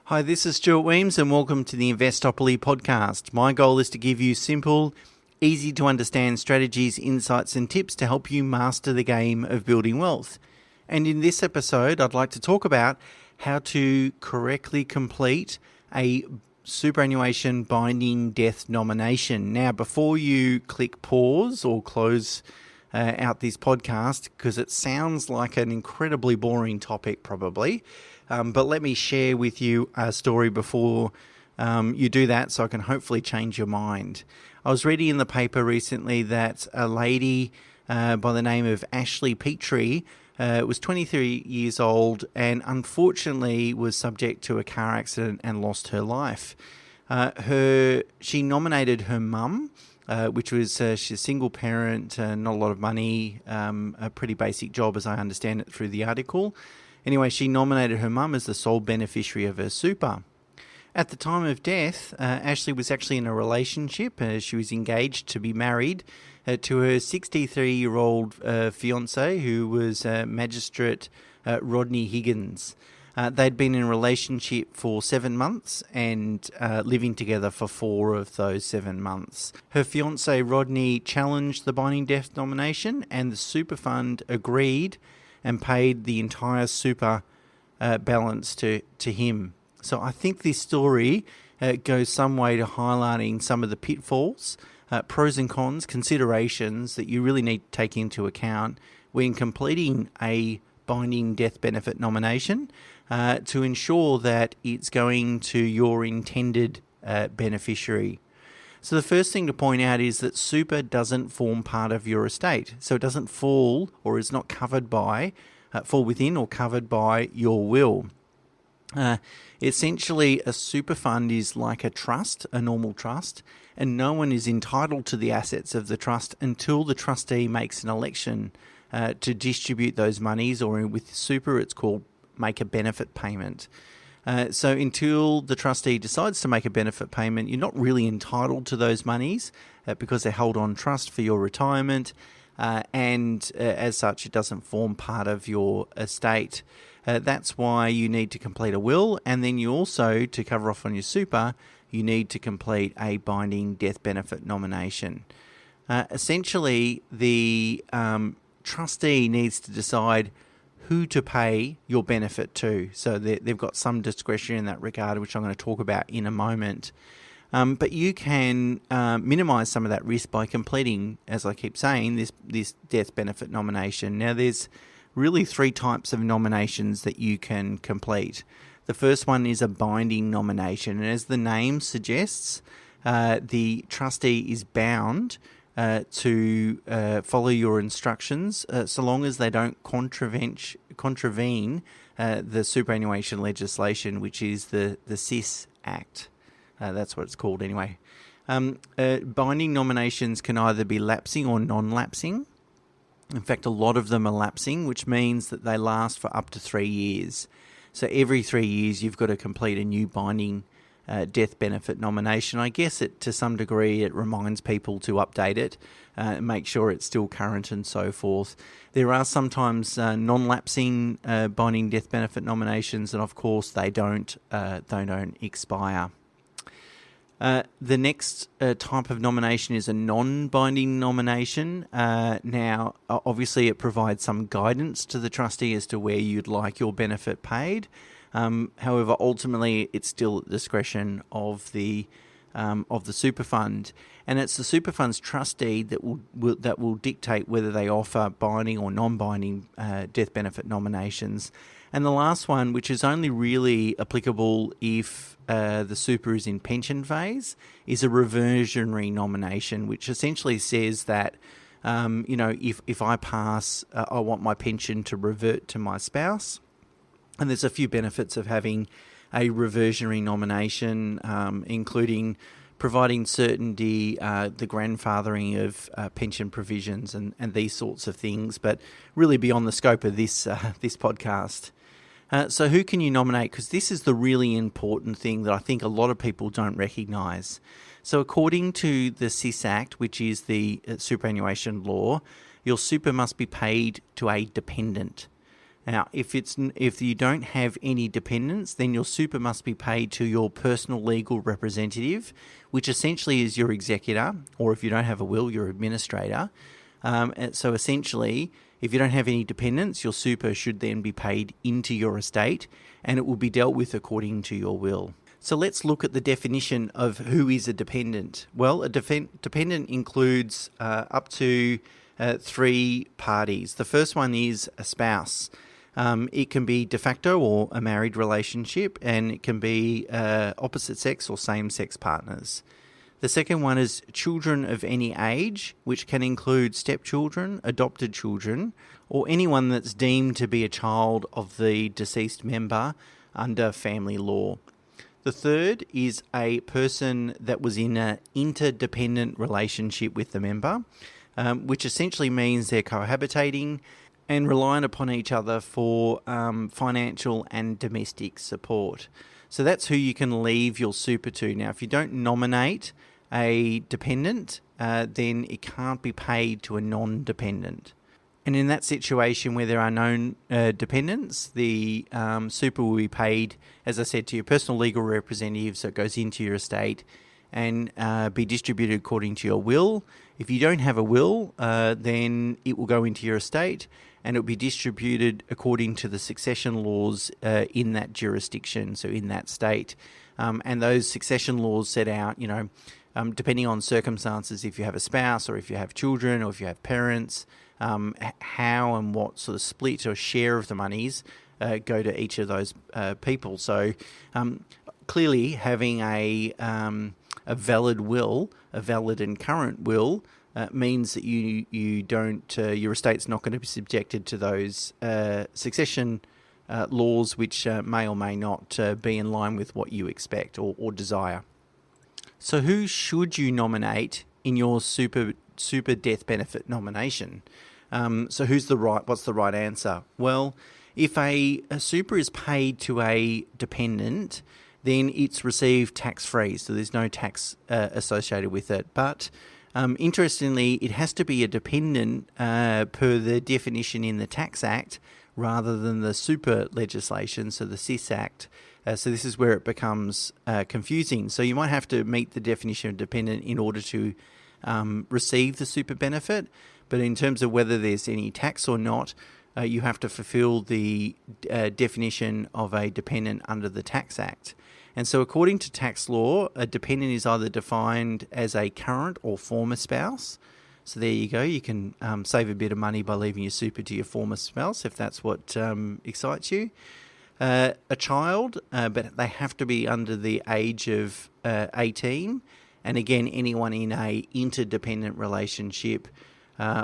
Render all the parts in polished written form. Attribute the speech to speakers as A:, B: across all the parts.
A: Hi, this is Stuart Weems and welcome to the Investopoly podcast. My goal is to give you simple, easy to understand strategies, insights and tips to help you master the game of building wealth. And in this episode, I'd like to talk about how to correctly complete a superannuation binding death nomination. Now, before you click pause or close out this podcast, because it sounds like an incredibly boring topic probably, but let me share with you a story before you do that so I can hopefully change your mind. I was reading in the paper recently that a lady by the name of Ashleigh Petrie was 23 years old and unfortunately was subject to a car accident and lost her life. She nominated her mum, which was she's a single parent, not a lot of money, a pretty basic job as I understand it through the article. Anyway, she nominated her mum as the sole beneficiary of her super. At the time of death, Ashleigh was actually in a relationship. She was engaged to be married to her 63-year-old fiancé, who was Magistrate Rodney Higgins. They'd been in a relationship for 7 months and living together for 4 of those 7 months. Her fiancé Rodney challenged the binding death nomination and the super fund agreed and paid the entire super balance to him. So I think this story goes some way to highlighting some of the pitfalls, pros and cons, considerations that you really need to take into account when completing a binding death benefit nomination to ensure that it's going to your intended beneficiary. So the first thing to point out is that super doesn't form part of your estate. So it doesn't fall or is not covered by, fall within or covered by your will. Essentially, a super fund is like a trust, a normal trust, and no one is entitled to the assets of the trust until the trustee makes an election to distribute those monies, or with super it's called make a benefit payment. So until the trustee decides to make a benefit payment, you're not really entitled to those monies because they're held on trust for your retirement, and as such, it doesn't form part of your estate. That's why you need to complete a will, and then you also, to cover off on your super, you need to complete a binding death benefit nomination. Essentially, the trustee needs to decide who to pay your benefit to. So they've got some discretion in that regard, which I'm going to talk about in a moment. But you can minimise some of that risk by completing, as I keep saying, this death benefit nomination. Now, there's really 3 types of nominations that you can complete. The first one is a binding nomination, and as the name suggests, the trustee is bound to follow your instructions so long as they don't contravene the superannuation legislation, which is the CIS Act. That's what it's called anyway. Binding nominations can either be lapsing or non-lapsing. In fact, a lot of them are lapsing, which means that they last for up to 3 years. So every 3 years, you've got to complete a new binding death benefit nomination. I guess to some degree it reminds people to update it, make sure it's still current and so forth. There are sometimes non-lapsing binding death benefit nominations, and of course they don't expire. The next type of nomination is a non-binding nomination. Now, obviously it provides some guidance to the trustee as to where you'd like your benefit paid. However, ultimately, it's still at the discretion of the super fund, and it's the super fund's trustee that will dictate whether they offer binding or non-binding death benefit nominations. And the last one, which is only really applicable if the super is in pension phase, is a reversionary nomination, which essentially says that if I pass, I want my pension to revert to my spouse. And there's a few benefits of having a reversionary nomination, including providing certainty, the grandfathering of pension provisions and these sorts of things, but really beyond the scope of this podcast. So who can you nominate? Because this is the really important thing that I think a lot of people don't recognise. So according to the CIS Act, which is the superannuation law, your super must be paid to a dependent. Now, if you don't have any dependents, then your super must be paid to your personal legal representative, which essentially is your executor, or if you don't have a will, your administrator. So essentially, if you don't have any dependents, your super should then be paid into your estate, and it will be dealt with according to your will. So let's look at the definition of who is a dependent. Well, a dependent includes up to 3 parties. The first one is a spouse. It can be de facto or a married relationship, and it can be opposite sex or same-sex partners. The second one is children of any age, which can include stepchildren, adopted children, or anyone that's deemed to be a child of the deceased member under family law. The third is a person that was in an interdependent relationship with the member, which essentially means they're cohabitating and reliant upon each other for financial and domestic support. So that's who you can leave your super to. Now, if you don't nominate a dependent, then it can't be paid to a non-dependent. And in that situation where there are no dependents, the super will be paid, as I said, to your personal legal representative, so it goes into your estate and be distributed according to your will. If you don't have a will, then it will go into your estate and it will be distributed according to the succession laws in that jurisdiction, so in that state. And those succession laws set out, depending on circumstances, if you have a spouse or if you have children or if you have parents, how and what sort of split or share of the monies go to each of those people. So clearly having a valid will, a valid and current will, means that you don't your estate's not going to be subjected to those succession laws, which may or may not be in line with what you expect or desire. So who should you nominate in your super death benefit nomination? So what's the right answer? Well, if a super is paid to a dependent, then it's received tax-free, so there's no tax associated with it. But interestingly, it has to be a dependent per the definition in the Tax Act rather than the super legislation, so the SIS Act. So this is where it becomes confusing. So you might have to meet the definition of dependent in order to receive the super benefit. But in terms of whether there's any tax or not, you have to fulfill the definition of a dependent under the Tax Act. And so according to tax law, a dependent is either defined as a current or former spouse. So there you go. You can save a bit of money by leaving your super to your former spouse if that's what excites you. A child, but they have to be under the age of 18. And again, anyone in a interdependent relationship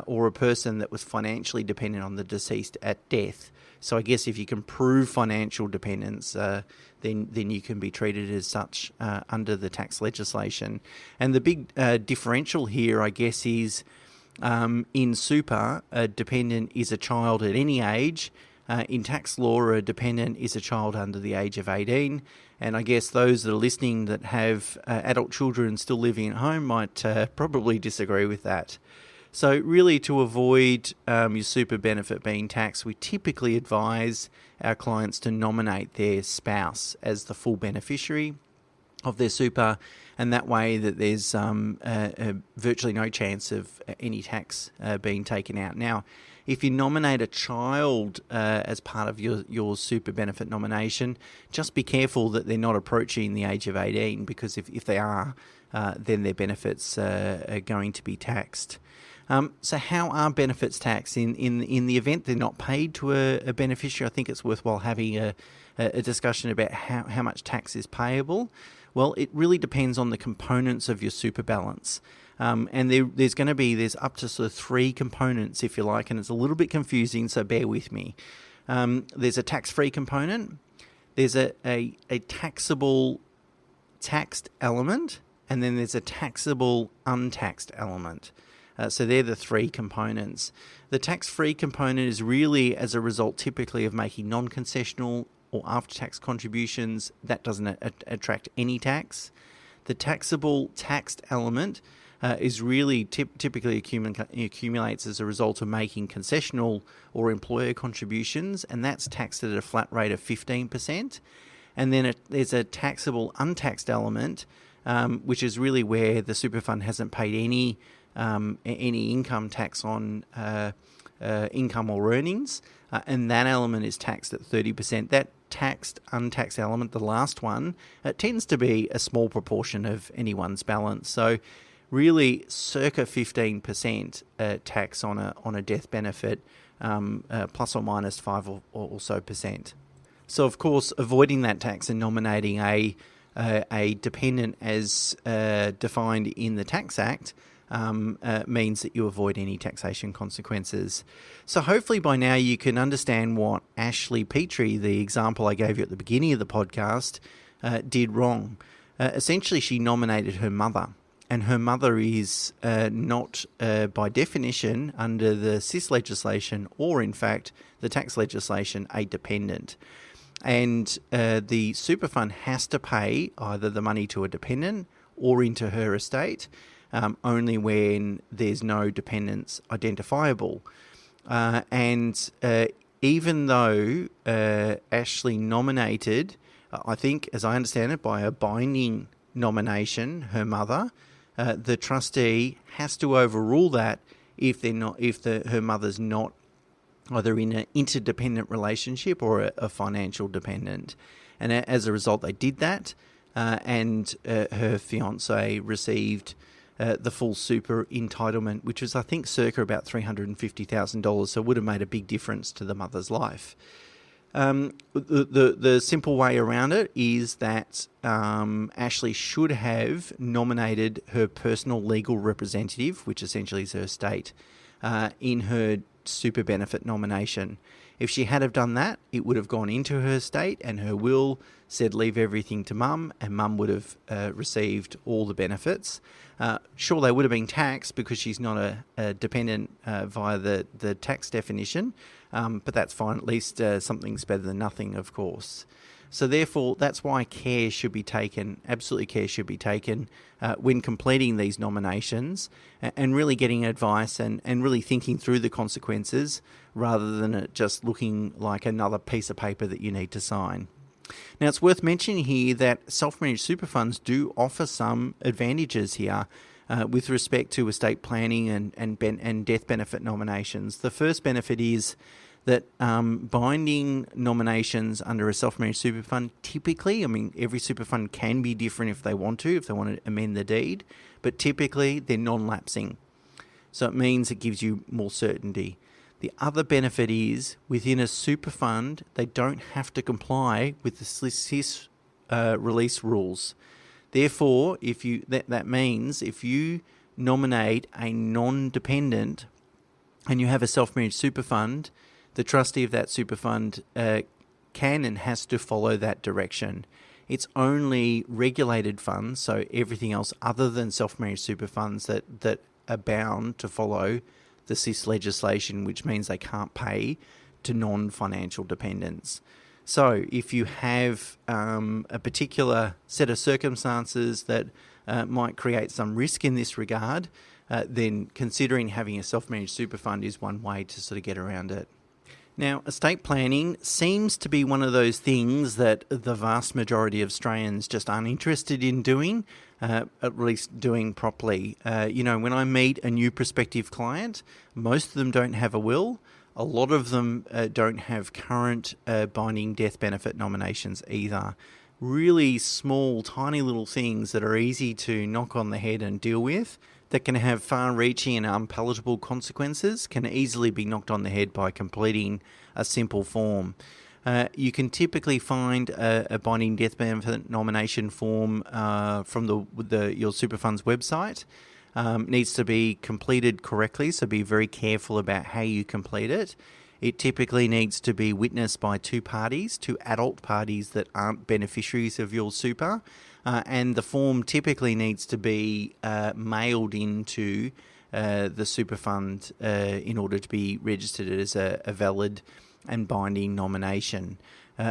A: or a person that was financially dependent on the deceased at death. So I guess if you can prove financial dependence, then you can be treated as such under the tax legislation. And the big differential here, I guess, is in super, a dependent is a child at any age. In tax law, a dependent is a child under the age of 18. And I guess those that are listening that have adult children still living at home might probably disagree with that. So really, to avoid your super benefit being taxed, we typically advise our clients to nominate their spouse as the full beneficiary of their super, and that way that there's virtually no chance of any tax being taken out. Now, if you nominate a child as part of your super benefit nomination, just be careful that they're not approaching the age of 18, because if they are, then their benefits are going to be taxed. So how are benefits taxed? In the event they're not paid to a beneficiary, I think it's worthwhile having a discussion about how much tax is payable. Well, it really depends on the components of your super balance. And there's up to sort of 3 components, if you like, and it's a little bit confusing, so bear with me. There's a tax-free component, there's a taxable taxed element, and then there's a taxable untaxed element. So they're the 3 components. The tax-free component is really as a result typically of making non-concessional or after-tax contributions. That doesn't attract any tax. The taxable taxed element is really typically accumulates as a result of making concessional or employer contributions, and that's taxed at a flat rate of 15%. And then there's a taxable untaxed element, which is really where the super fund hasn't paid any income tax on income or earnings, and that element is taxed at 30%. That untaxed element, the last one, tends to be a small proportion of anyone's balance. So really circa 15% tax on a death benefit, plus or minus 5 or so percent. So of course, avoiding that tax and nominating a dependent as defined in the Tax Act means that you avoid any taxation consequences. So hopefully by now you can understand what Ashleigh Petrie, the example I gave you at the beginning of the podcast, did wrong. Essentially, she nominated her mother, and her mother is not, by definition, under the SIS legislation or, in fact, the tax legislation, a dependent. And the super fund has to pay either the money to a dependent or into her estate, only when there's no dependents identifiable. And even though Ashleigh nominated, I think, as I understand it, by a binding nomination, her mother, the trustee has to overrule that if her mother's not either in an interdependent relationship or a financial dependent. And as a result, they did that, and her fiancé received the full super entitlement, which was, I think, circa about $350,000, so it would have made a big difference to the mother's life. The simple way around it is that Ashleigh should have nominated her personal legal representative, which essentially is her estate, in her super benefit nomination. If she had have done that, it would have gone into her estate, and her will said leave everything to mum, and mum would have received all the benefits. Sure, they would have been taxed because she's not a dependent via the tax definition, but that's fine. At least something's better than nothing, of course. So therefore, that's why care should be taken, absolutely care should be taken when completing these nominations, and really getting advice and really thinking through the consequences rather than it just looking like another piece of paper that you need to sign. Now, it's worth mentioning here that self-managed super funds do offer some advantages here with respect to estate planning and death benefit nominations. The first benefit is that binding nominations under a self-managed super fund typically, I mean, every super fund can be different if they want to amend the deed, but typically they're non-lapsing. So it means it gives you more certainty. The other benefit is within a super fund, they don't have to comply with the SIS release rules. Therefore, that means if you nominate a non-dependent and you have a self-managed super fund, the trustee of that super fund can and has to follow that direction. It's only regulated funds, so everything else other than self-managed super funds that are bound to follow the SIS legislation, which means they can't pay to non-financial dependents. So if you have a particular set of circumstances that might create some risk in this regard, then considering having a self-managed super fund is one way to sort of get around it. Now, estate planning seems to be one of those things that the vast majority of Australians just aren't interested in doing, at least doing properly. When I meet a new prospective client, most of them don't have a will. A lot of them don't have current binding death benefit nominations either. Really small, tiny little things that are easy to knock on the head and deal with, that can have far-reaching and unpalatable consequences, can easily be knocked on the head by completing a simple form. You can typically find a binding death benefit nomination form from your super fund's website. Needs to be completed correctly, so be very careful about how you complete it. It typically needs to be witnessed by two adult parties that aren't beneficiaries of your super. And the form typically needs to be mailed into the super fund in order to be registered as a valid and binding nomination.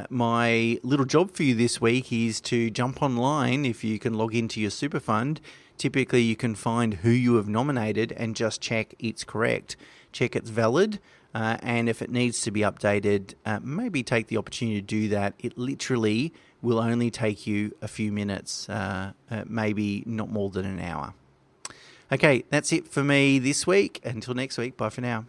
A: My little job for you this week is to jump online, if you can log into your super fund, Typically, you can find who you have nominated and just check it's correct, check it's valid, and if it needs to be updated, maybe take the opportunity to do that. It literally will only take you a few minutes, maybe not more than an hour. Okay, that's it for me this week. Until next week, bye for now.